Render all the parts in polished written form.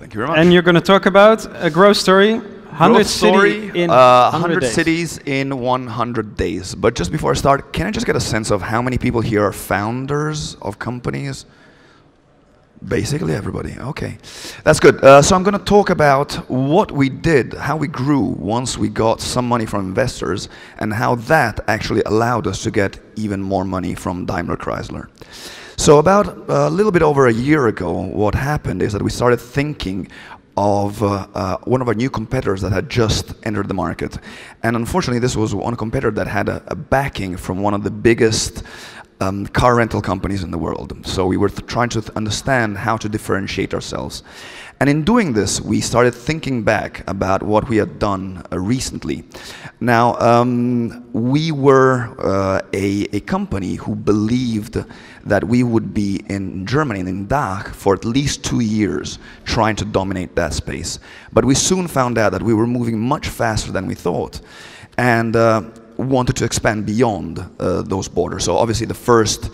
Thank you very much. And you're going to talk about a growth story, 100 cities in 100 cities in 100 days. But just before I start, can I just get a sense of how many people here are founders of companies? Basically everybody. Okay, that's good. So I'm going to talk about what we did, how we grew once we got some money from investors, and how that actually allowed us to get even more money from Daimler Chrysler. So about a little bit over a year ago, what happened is that we started thinking of one of our new competitors that had just entered the market. And unfortunately, this was one competitor that had a backing from one of the biggest car rental companies in the world. So we were trying to understand how to differentiate ourselves. And in doing this, we started thinking back about what we had done recently. Now, we were a company who believed that we would be in Germany and in DACH for at least 2 years trying to dominate that space. But we soon found out that we were moving much faster than we thought, and wanted to expand beyond those borders. So obviously the first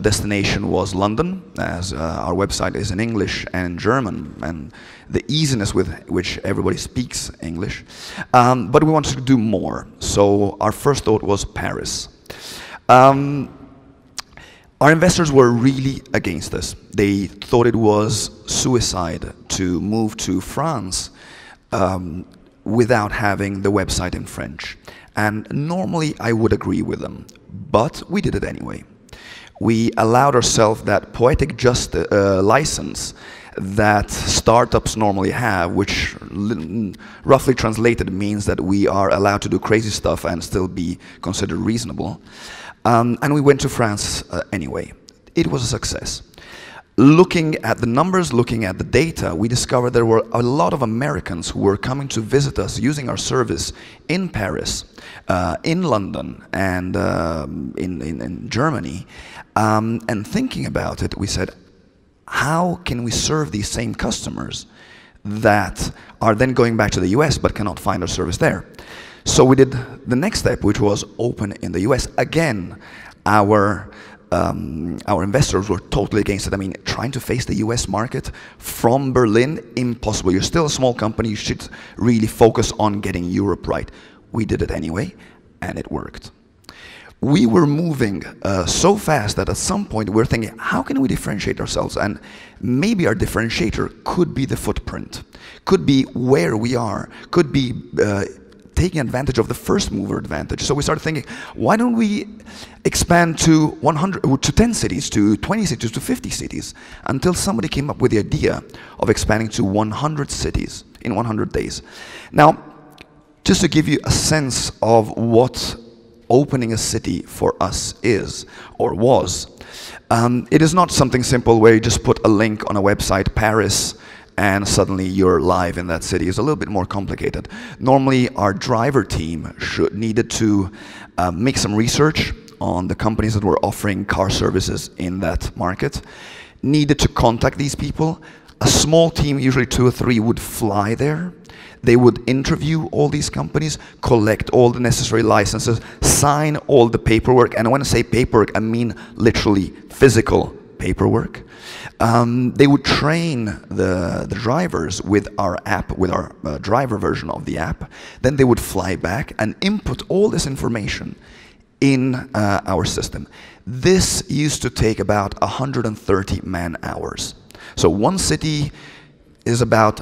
destination was London, as our website is in English and in German, and the easiness with which everybody speaks English. But we wanted to do more, so our first thought was Paris. Our investors were really against this. They thought it was suicide to move to France without having the website in French. And normally I would agree with them, but we did it anyway. We allowed ourselves that poetic license that startups normally have, which roughly translated means that we are allowed to do crazy stuff and still be considered reasonable. And we went to France anyway. It was a success. Looking at the numbers, looking at the data, we discovered there were a lot of Americans who were coming to visit us using our service in Paris, in London, and in Germany. And thinking about it, we said, how can we serve these same customers that are then going back to the US but cannot find our service there? So we did the next step, which was open in the US. Again, our investors were totally against it. I mean, trying to face the US market from Berlin, impossible. You're still a small company, you should really focus on getting Europe right. We did it anyway, and it worked. We were moving so fast that at some point we were thinking, how can we differentiate ourselves? And maybe our differentiator could be the footprint, could be where we are, could be taking advantage of the first mover advantage. So we started thinking, why don't we expand to 10 cities, to 20 cities, to 50 cities, until somebody came up with the idea of expanding to 100 cities in 100 days. Now, just to give you a sense of what opening a city for us is, or was, it is not something simple where you just put a link on a website, Paris, and suddenly you're live in that city. It's a little bit more complicated. Normally, our driver team needed to make some research on the companies that were offering car services in that market, needed to contact these people. A small team, usually 2 or 3, would fly there. They would interview all these companies, collect all the necessary licenses, sign all the paperwork. And when I say paperwork, I mean literally physical paperwork. They would train the drivers with our app, with our driver version of the app. Then they would fly back and input all this information in our system. This used to take about 130 man-hours. So one city is about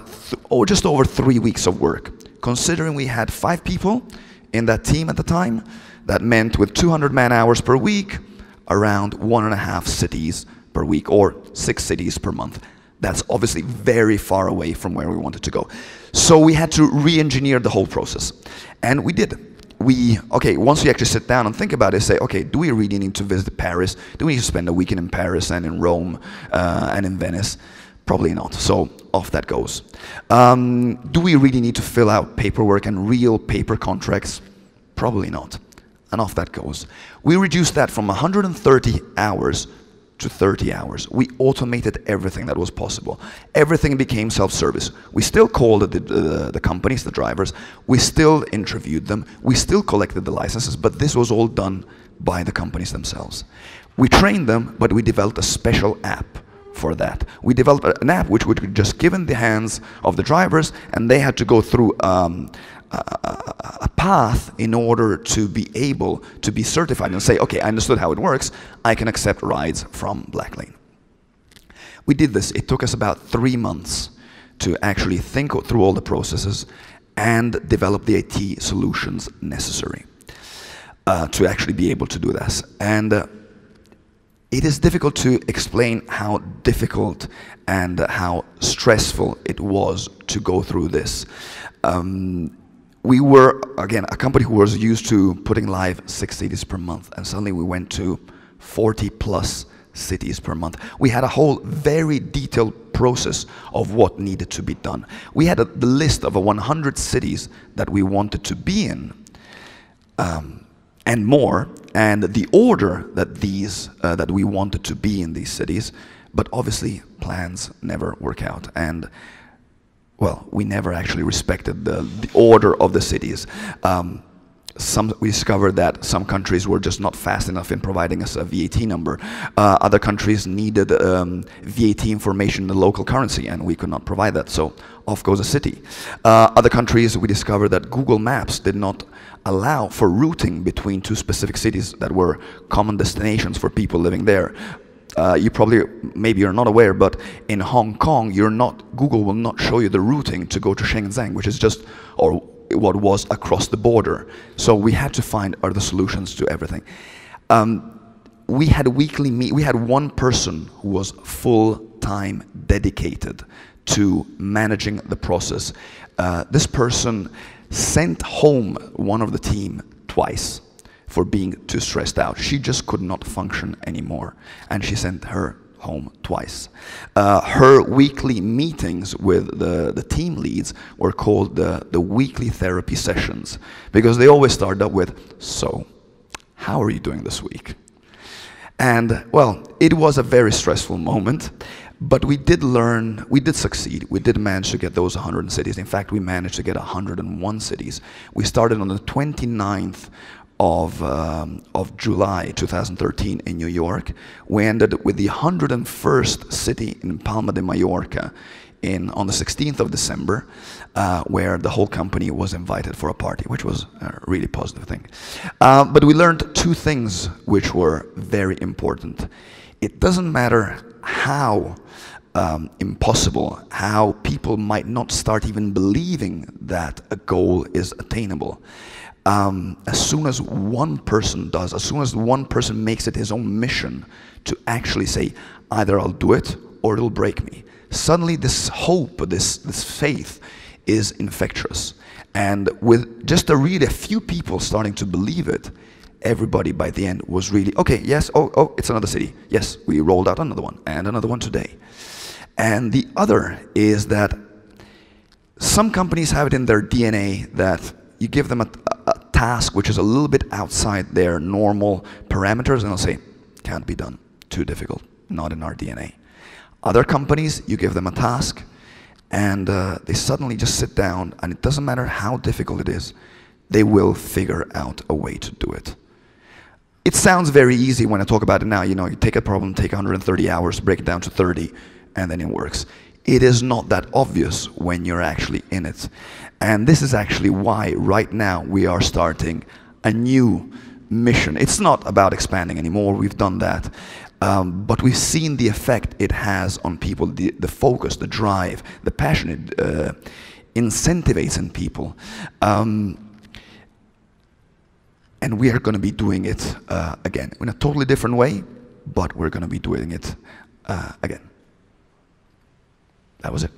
just over 3 weeks of work. Considering we had 5 people in that team at the time, that meant with 200 man-hours per week, around 1.5 cities per week, or 6 cities per month. That's obviously very far away from where we wanted to go. So we had to re-engineer the whole process. And we did. Once we actually sit down and think about it, say, okay, do we really need to visit Paris? Do we need to spend a weekend in Paris and in Rome and in Venice? Probably not. So off that goes. Do we really need to fill out paperwork and real paper contracts? Probably not. And off that goes. We reduced that from 130 hours to 30 hours. We automated everything that was possible. Everything became self-service. We still called the companies, the drivers. We still interviewed them. We still collected the licenses, but this was all done by the companies themselves. We trained them, but we developed a special app for that. We developed an app which would just give in the hands of the drivers, and they had to go through a path in order to be able to be certified and say, okay, I understood how it works, I can accept rides from Black Lane. We did this. It took us about 3 months to actually think through all the processes and develop the IT solutions necessary to actually be able to do this. And it is difficult to explain how difficult and how stressful it was to go through this. We were, again, a company who was used to putting live 6 cities per month, and suddenly we went to 40 plus cities per month. We had a whole very detailed process of what needed to be done. We had the list of 100 cities that we wanted to be in, and more, and the order that that we wanted to be in these cities, but obviously plans never work out, and well, we never actually respected the order of the cities. We discovered that some countries were just not fast enough in providing us a VAT number. Other countries needed VAT information in the local currency, and we could not provide that, so off goes a city. Other countries, we discovered that Google Maps did not allow for routing between 2 specific cities that were common destinations for people living there. You probably, maybe you're not aware, but in Hong Kong, Google will not show you the routing to go to Shenzhen, which is just, or what was across the border. So we had to find other solutions to everything. We had we had one person who was full-time dedicated to managing the process. This person sent home one of the team twice for being too stressed out. She just could not function anymore, and she sent her home twice. Her weekly meetings with the team leads were called the weekly therapy sessions, because they always started up with, so, how are you doing this week? And, well, it was a very stressful moment, but we did learn, we did succeed. We did manage to get those 100 cities. In fact, we managed to get 101 cities. We started on the 29th of July 2013 in New York. We ended with the 101st city in Palma de Mallorca on the 16th of December, where the whole company was invited for a party, which was a really positive thing. But we learned 2 things which were very important. It doesn't matter how impossible, how people might not start even believing that a goal is attainable. As soon as one person does, as soon as one person makes it his own mission to actually say, either I'll do it or it'll break me, suddenly this hope, this faith is infectious. And with just a few people starting to believe it, everybody by the end was really, okay, yes, oh, it's another city. Yes, we rolled out another one and another one today. And the other is that some companies have it in their DNA that you give them a task which is a little bit outside their normal parameters, and they'll say, can't be done, too difficult, not in our DNA. Other companies, you give them a task, and they suddenly just sit down, and it doesn't matter how difficult it is, they will figure out a way to do it. It sounds very easy when I talk about it now. You know, you take a problem, take 130 hours, break it down to 30, and then it works. It is not that obvious when you're actually in it. And this is actually why right now we are starting a new mission. It's not about expanding anymore, we've done that. But we've seen the effect it has on people, the focus, the drive, the passion it incentivates in people. And we are going to be doing it again, in a totally different way, but we're going to be doing it again. That was it.